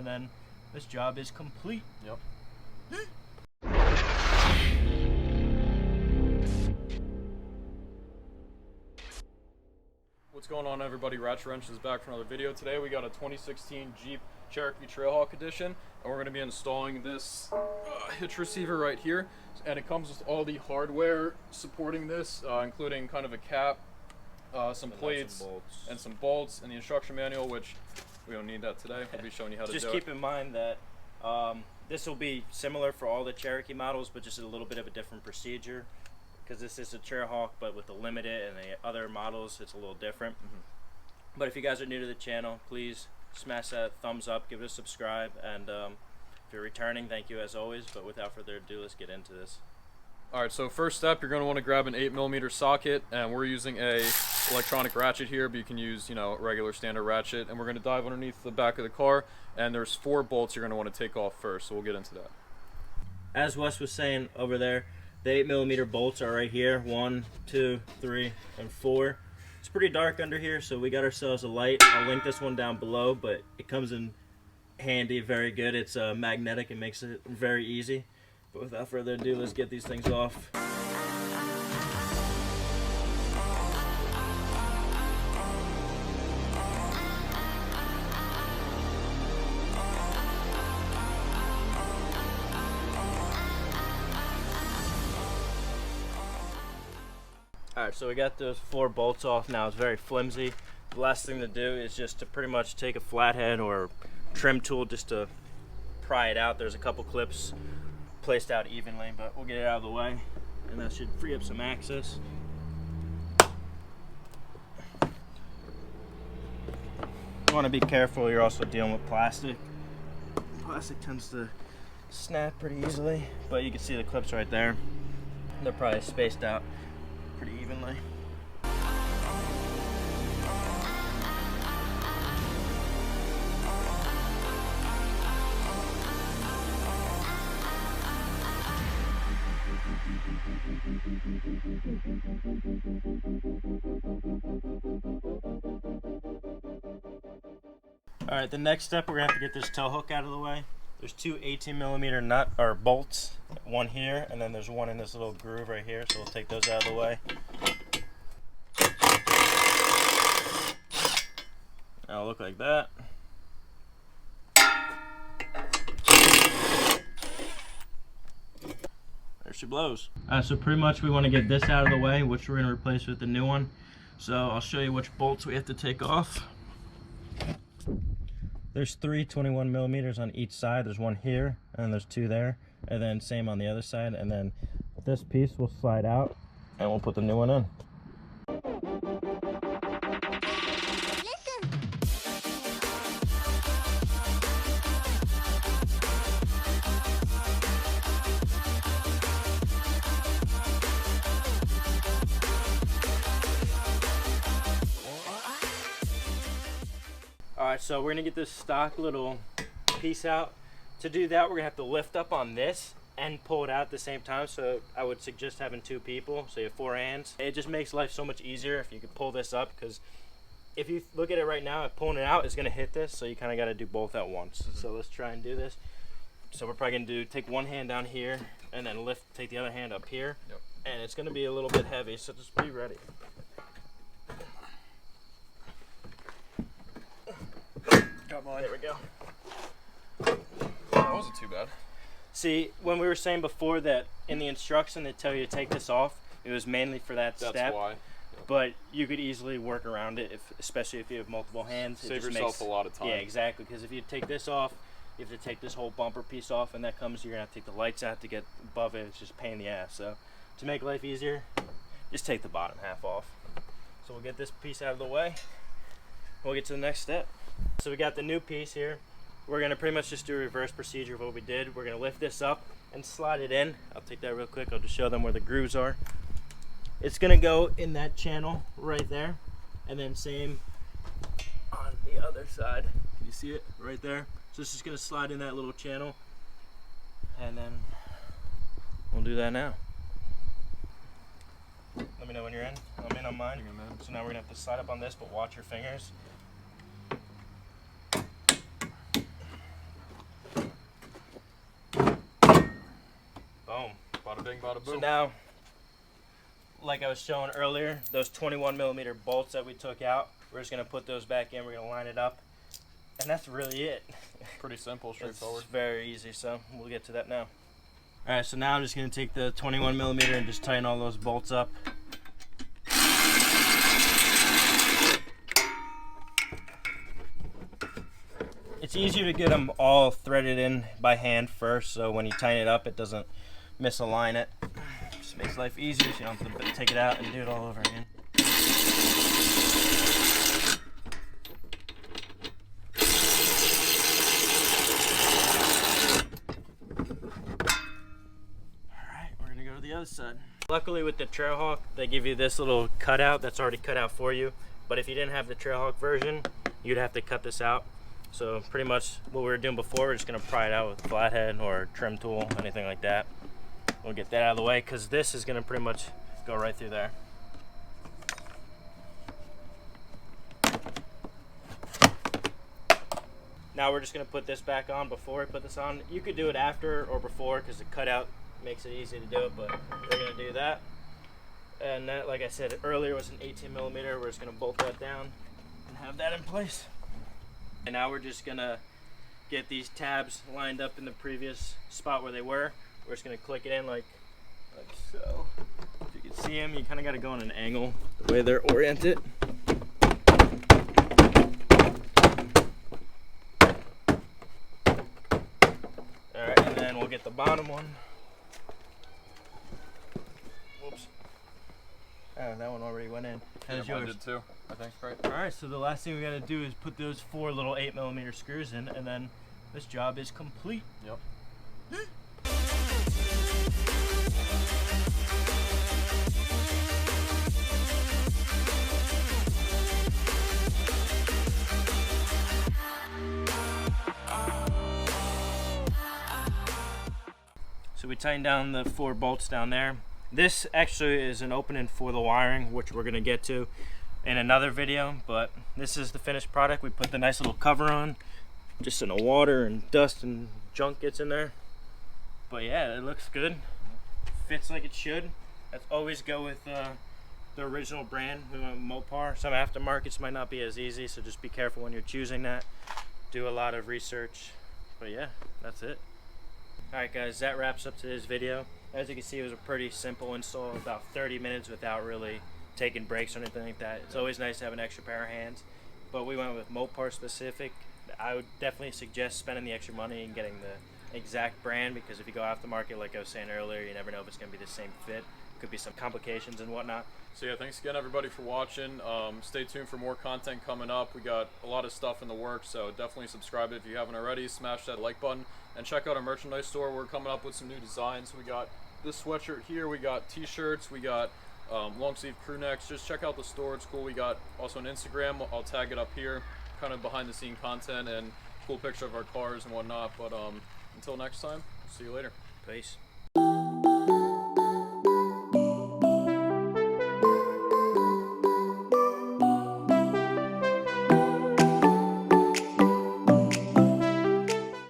and then this job is complete. Yep. What's going on, everybody? Ratchet Wrench is back for another video. Today we got a 2016 Jeep Cherokee TrailHawk edition, and we're going to be installing this hitch receiver right here, and it comes with all the hardware supporting this, including kind of a cap, some plates, and some bolts, and the instruction manual, which we don't need that today. We'll be showing you how to do it. Just keep in mind that this will be similar for all the Cherokee models, but just a little bit of a different procedure, because this is a TrailHawk, but with the Limited and the other models, it's a little different. But if you guys are new to the channel, please smash that thumbs up, give it a subscribe, and if you're returning, thank you as always. But without further ado, let's get into this. Alright, so first step, you're going to want to grab an 8mm socket, and we're using a electronic ratchet here, but you can use, you know, regular standard ratchet, and we're going to dive underneath the back of the car, and there's 4 bolts you're going to want to take off first, so we'll get into that. As Wes was saying over there, the 8mm bolts are right here, 1, 2, 3, and 4. It's pretty dark under here, so we got ourselves a light. I'll link this one down below, but it comes in handy, very good. It's magnetic, it makes it very easy. But without further ado, let's get these things off. Alright, so we got those 4 bolts off now. It's very flimsy. The last thing to do is just to pretty much take a flathead or trim tool just to pry it out. There's a couple clips placed out evenly, but we'll get it out of the way, and that should free up some access. You want to be careful. You're also dealing with plastic. Plastic tends to snap pretty easily, but you can see the clips right there. They're probably spaced out pretty evenly. Alright, the next step, we're going to have to get this tow hook out of the way. There's 2 18mm nut or bolts, one here, and then there's one in this little groove right here, so we'll take those out of the way. That'll look like that. There she blows. So pretty much we want to get this out of the way, which we're going to replace with the new one. So I'll show you which bolts we have to take off. There's 3 21mm on each side. There's one here, and there's 2 there, and then same on the other side, and then this piece will slide out, and we'll put the new one in. Alright, so we're going to get this stock little piece out. To do that, we're going to have to lift up on this and pull it out at the same time. So I would suggest having 2 people, so you have 4 hands. It just makes life so much easier if you could pull this up, because if you look at it right now, pulling it out is going to hit this, so you kind of got to do both at once. So let's try and do this. So we're probably going to take one hand down here and then take the other hand up here. Yep. And it's going to be a little bit heavy, so just be ready. Got mine. There we go. That wasn't too bad. See, when we were saying before that in the instruction they tell you to take this off, it was mainly for that step. That's why. But you could easily work around it, especially if you have multiple hands. Save yourself a lot of time. Yeah, exactly. Because if you take this off, you have to take this whole bumper piece off, and that comes, you're going to have to take the lights out to get above it. It's just a pain in the ass. So to make life easier, just take the bottom half off. So we'll get this piece out of the way. We'll get to the next step. So we got the new piece here. We're going to pretty much just do a reverse procedure of what we did. We're going to lift this up and slide it in. I'll take that real quick. I'll just show them where the grooves are. It's going to go in that channel right there. And then same on the other side. Can you see it right there? So it's just going to slide in that little channel. And then we'll do that now. Let me know when you're in. I'm in on mine. So now we're going to have to slide up on this, but watch your fingers. Bada bing, bada boom. So now, like I was showing earlier, those 21mm bolts that we took out, we're just gonna put those back in. We're gonna line it up, and that's really it. Pretty simple, straightforward. It's very easy. So we'll get to that now. All right. So now I'm just gonna take the 21mm and just tighten all those bolts up. It's easier to get them all threaded in by hand first, so when you tighten it up, it doesn't misalign it. Just makes life easier so you don't have to take it out and do it all over again. Alright, we're gonna go to the other side. Luckily with the TrailHawk, they give you this little cutout that's already cut out for you. But if you didn't have the TrailHawk version, you'd have to cut this out. So pretty much what we were doing before, we're just gonna pry it out with a flathead or a trim tool, anything like that. We'll get that out of the way because this is gonna pretty much go right through there. Now we're just gonna put this back on before we put this on. You could do it after or before because the cutout makes it easy to do it, but we're gonna do that. And that, like I said earlier, was an 18mm. We're just gonna bolt that down and have that in place. And now we're just gonna get these tabs lined up in the previous spot where they were. We're just gonna click it in like so. If you can see them, you kind of got to go on an angle the way they're oriented. All right, and then we'll get the bottom one. Whoops. Oh, that one already went in. How's yours? I did too, I think, right? Alright, so the last thing we gotta do is put those 4 little 8mm screws in, and then this job is complete. Yep. So we tightened down the 4 bolts down there. This actually is an opening for the wiring, which we're gonna get to in another video, but this is the finished product. We put the nice little cover on, just so no water and dust and junk gets in there. But yeah, it looks good. Fits like it should. Let's always go with the original brand. We went with Mopar. Some aftermarkets might not be as easy, so just be careful when you're choosing that. Do a lot of research. But yeah, that's it. Alright guys, that wraps up today's video. As you can see, it was a pretty simple install, about 30 minutes without really taking breaks or anything like that. It's always nice to have an extra pair of hands, but we went with Mopar specific. I would definitely suggest spending the extra money and getting the exact brand, because if you go aftermarket, like I was saying earlier, you never know if it's going to be the same fit. Could be some complications and whatnot. So yeah, thanks again everybody for watching. Stay tuned for more content coming up. We got a lot of stuff in the works, so definitely subscribe if you haven't already. Smash that like button and check out our merchandise store. We're coming up with some new designs. We got this sweatshirt here, we got t-shirts, we got long sleeve crew necks. Just check out the store, it's cool. We got also an Instagram, I'll tag it up here, kind of behind the scene content and cool picture of our cars and whatnot. But until next time, see you later. Peace.